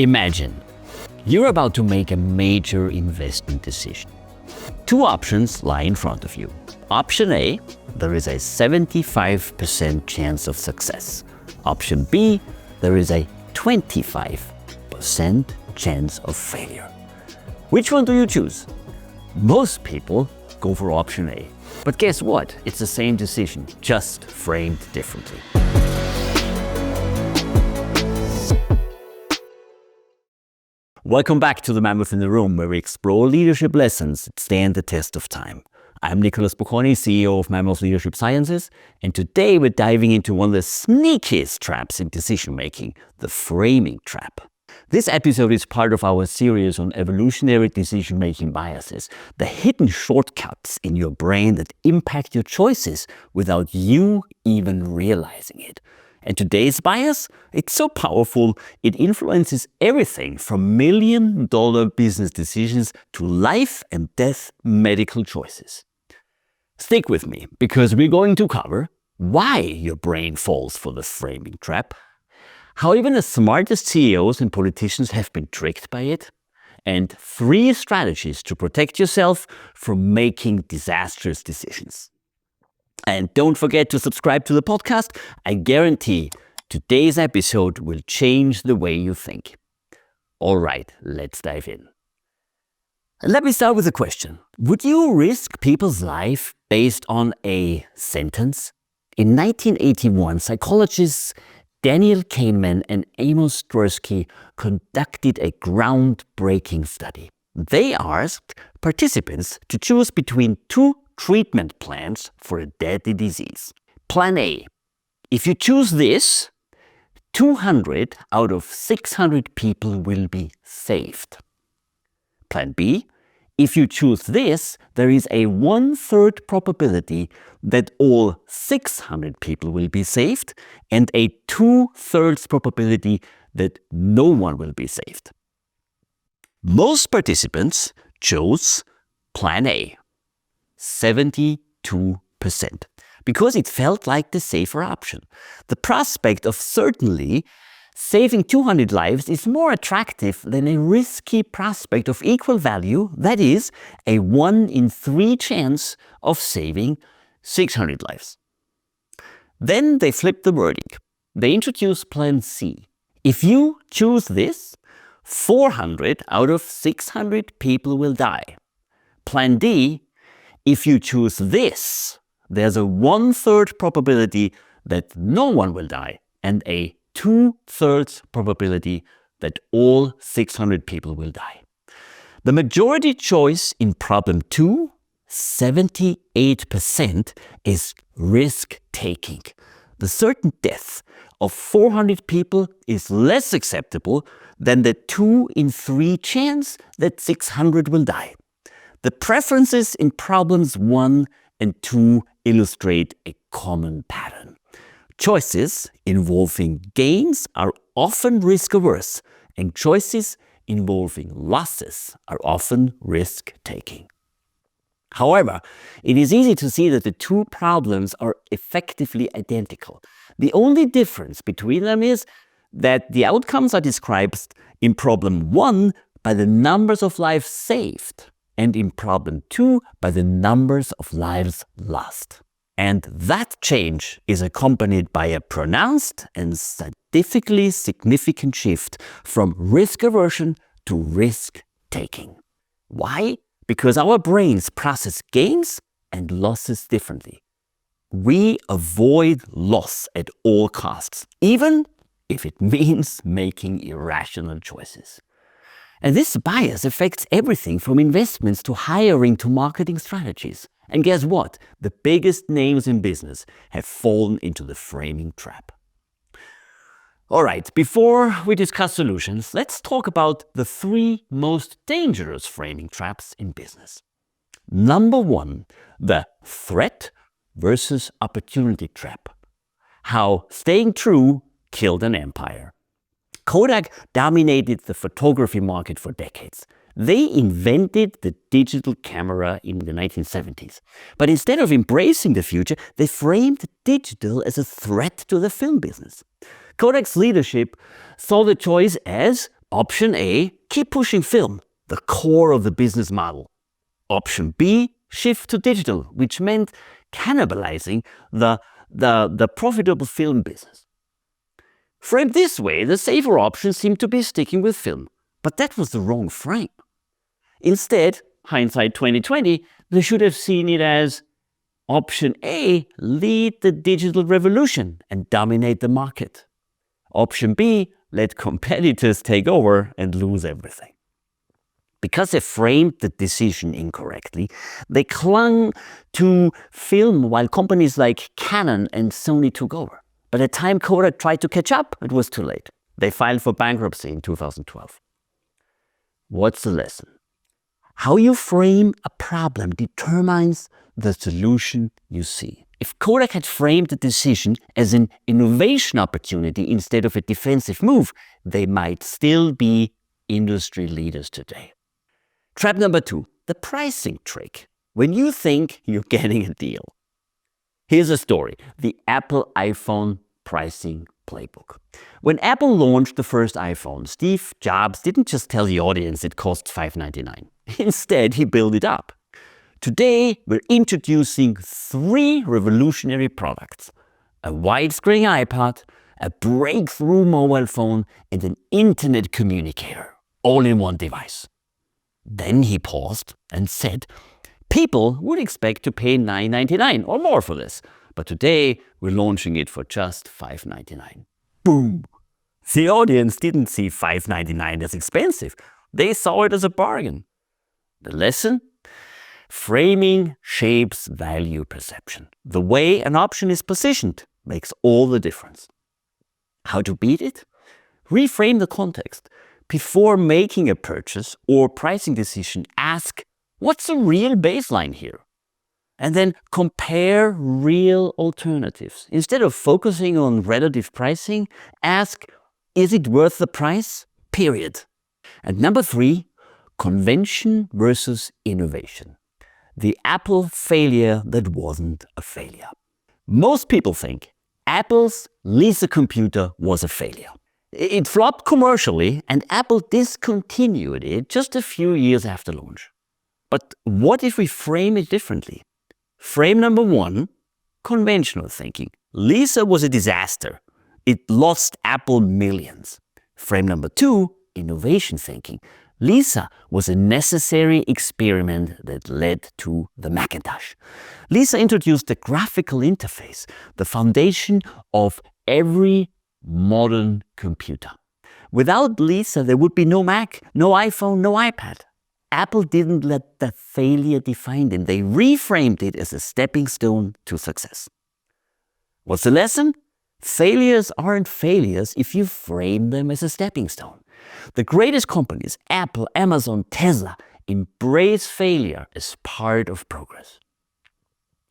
Imagine you're about to make a major investment decision. Two options lie in front of you. Option A, there is a 75% chance of success. Option B, there is a 25% chance of failure. Which one do you choose? Most people go for option A. But guess what? It's the same decision, just framed differently. Welcome back to the Mammoth in the Room, where we explore leadership lessons that stand the test of time. I'm Nicholas Bocconi, CEO of Mammoth Leadership Sciences, and today we're diving into one of the sneakiest traps in decision-making, the framing trap. This episode is part of our series on evolutionary decision-making biases, the hidden shortcuts in your brain that impact your choices without you even realizing it. And today's bias, it's so powerful, it influences everything from million-dollar business decisions to life and death medical choices. Stick with me, because we're going to cover why your brain falls for the framing trap, how even the smartest CEOs and politicians have been tricked by it, and 3 strategies to protect yourself from making disastrous decisions. And don't forget to subscribe to the podcast. I guarantee today's episode will change the way you think. All right, let's dive in. Let me start with a question. Would you risk people's life based on a sentence? In 1981, psychologists Daniel Kahneman and Amos Tversky conducted a groundbreaking study. They asked participants to choose between 2 treatment plans for a deadly disease. Plan A. If you choose this, 200 out of 600 people will be saved. Plan B. If you choose this, there is a 1/3 probability that all 600 people will be saved and a 2/3 probability that no one will be saved. Most participants chose Plan A, 72%, because it felt like the safer option. The prospect of certainly saving 200 lives is more attractive than a risky prospect of equal value, that is, a 1 in 3 chance of saving 600 lives. Then they flipped the wording. They introduced Plan C. If you choose this, 400 out of 600 people will die. Plan D. If you choose this, there's a 1/3 probability that no one will die and a 2/3 probability that all 600 people will die. The majority choice in problem 2, 78%, is risk-taking. The certain death of 400 people is less acceptable than the 2 in 3 chance that 600 will die. The preferences in problems 1 and 2 illustrate a common pattern. Choices involving gains are often risk-averse, and choices involving losses are often risk-taking. However, it is easy to see that the 2 problems are effectively identical. The only difference between them is that the outcomes are described in problem 1 by the numbers of lives saved, and in problem 2 by the numbers of lives lost. And that change is accompanied by a pronounced and statistically significant shift from risk aversion to risk taking. Why? Because our brains process gains and losses differently. We avoid loss at all costs, even if it means making irrational choices. And this bias affects everything from investments to hiring to marketing strategies. And guess what? The biggest names in business have fallen into the framing trap. All right, before we discuss solutions, let's talk about the 3 most dangerous framing traps in business. Number 1, the threat versus opportunity trap. How staying true killed an empire. Kodak dominated the photography market for decades. They invented the digital camera in the 1970s. But instead of embracing the future, they framed digital as a threat to the film business. Kodak's leadership saw the choice as Option A, keep pushing film, the core of the business model. Option B, shift to digital, which meant cannibalizing the profitable film business. Framed this way, the safer option seemed to be sticking with film, but that was the wrong frame. Instead, hindsight 2020, they should have seen it as Option A, lead the digital revolution and dominate the market. Option B, let competitors take over and lose everything. Because they framed the decision incorrectly, they clung to film while companies like Canon and Sony took over. By the time Kodak tried to catch up, it was too late. They filed for bankruptcy in 2012. What's the lesson? How you frame a problem determines the solution you see. If Kodak had framed the decision as an innovation opportunity instead of a defensive move, they might still be industry leaders today. Trap number 2, the pricing trick. When you think you're getting a deal. Here's a story, the Apple iPhone pricing playbook. When Apple launched the first iPhone, Steve Jobs didn't just tell the audience it costs $5.99. Instead, he built it up. Today, we're introducing 3 revolutionary products: a widescreen iPod, a breakthrough mobile phone, and an internet communicator, all in one device. Then he paused and said, people would expect to pay $9.99 or more for this, but today we're launching it for just $5.99. Boom! The audience didn't see $5.99 as expensive. They saw it as a bargain. The lesson? Framing shapes value perception. The way an option is positioned makes all the difference. How to beat it? Reframe the context. Before making a purchase or pricing decision, ask, what's the real baseline here? And then compare real alternatives. Instead of focusing on relative pricing, ask, is it worth the price? Period. And number 3, convention versus innovation. The Apple failure that wasn't a failure. Most people think Apple's Lisa computer was a failure. It flopped commercially and Apple discontinued it just a few years after launch. But what if we frame it differently? Frame number 1, conventional thinking. Lisa was a disaster. It lost Apple millions. Frame number 2, innovation thinking. Lisa was a necessary experiment that led to the Macintosh. Lisa introduced the graphical interface, the foundation of every modern computer. Without Lisa, there would be no Mac, no iPhone, no iPad. Apple didn't let the failure define them. They reframed it as a stepping stone to success. What's the lesson? Failures aren't failures if you frame them as a stepping stone. The greatest companies, Apple, Amazon, Tesla, embrace failure as part of progress.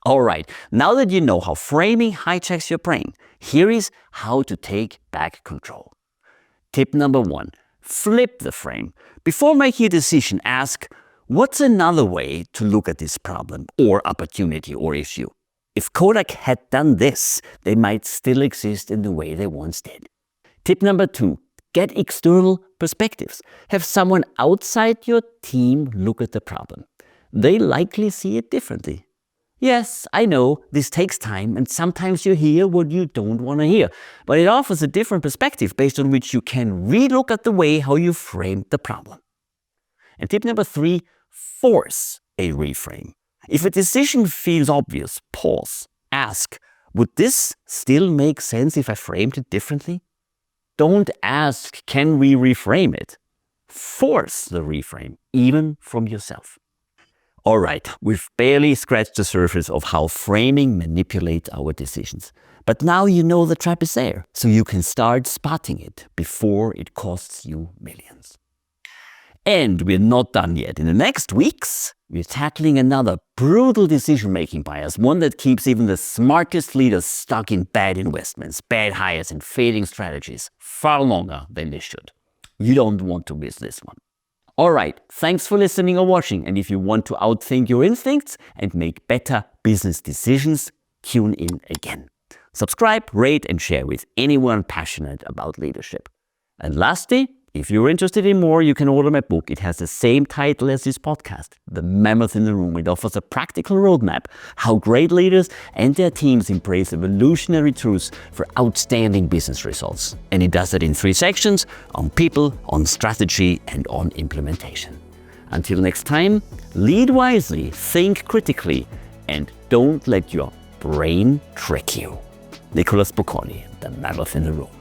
All right, now that you know how framing hijacks your brain, here is how to take back control. Tip number 1, flip the frame. Before making a decision, ask, what's another way to look at this problem or opportunity or issue? If Kodak had done this, they might still exist in the way they once did. Tip number 2, get external perspectives. Have someone outside your team look at the problem. They likely see it differently. Yes, I know this takes time and sometimes you hear what you don't want to hear, but it offers a different perspective based on which you can relook at the way how you framed the problem. And tip number 3, force a reframe. If a decision feels obvious, pause, ask, would this still make sense if I framed it differently? Don't ask, can we reframe it? Force the reframe, even from yourself. All right, we've barely scratched the surface of how framing manipulates our decisions. But now you know the trap is there, so you can start spotting it before it costs you millions. And we're not done yet. In the next weeks, we're tackling another brutal decision-making bias, one that keeps even the smartest leaders stuck in bad investments, bad hires, and failing strategies far longer than they should. You don't want to miss this one. All right, thanks for listening or watching. And if you want to outthink your instincts and make better business decisions, tune in again. Subscribe, rate, and share with anyone passionate about leadership. And lastly, If you're interested in more, you can order my book. It has the same title as this podcast, The Mammoth in the Room. It offers a practical roadmap how great leaders and their teams embrace evolutionary truths for outstanding business results. And it does it in 3 sections: on people, on strategy, and on implementation. Until next time, lead wisely, think critically, and don't let your brain trick you. Nicolas Bocconi, The Mammoth in the Room.